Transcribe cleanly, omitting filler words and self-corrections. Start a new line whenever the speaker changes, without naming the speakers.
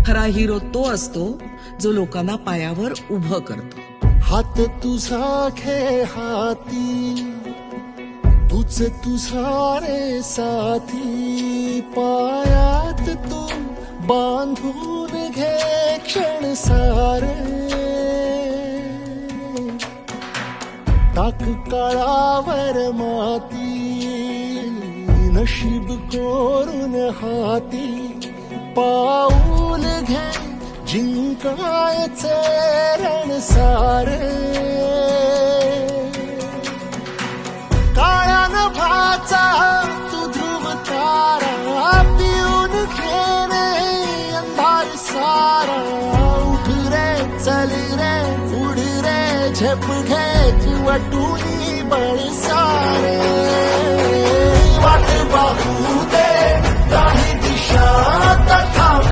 खरा हिरो तो असतो जो लोकांना पायावर उभं करतो.
हात तुझा खे हाती, तुझ तुझा रे साथी, पायात तू बांधून घे क्षण सारे. टाक काळावर माती, नशीब कोरून हाती, पाऊल घे जिंकायचे रण सारे. काळ्या नभाचा तू ध्रुव तारा, पिऊन घेणे अंधार सारा. उठ रे चल रे उड रे, झेप घे वटुनी बळ सारे. वाट पाहू दे काही दिशा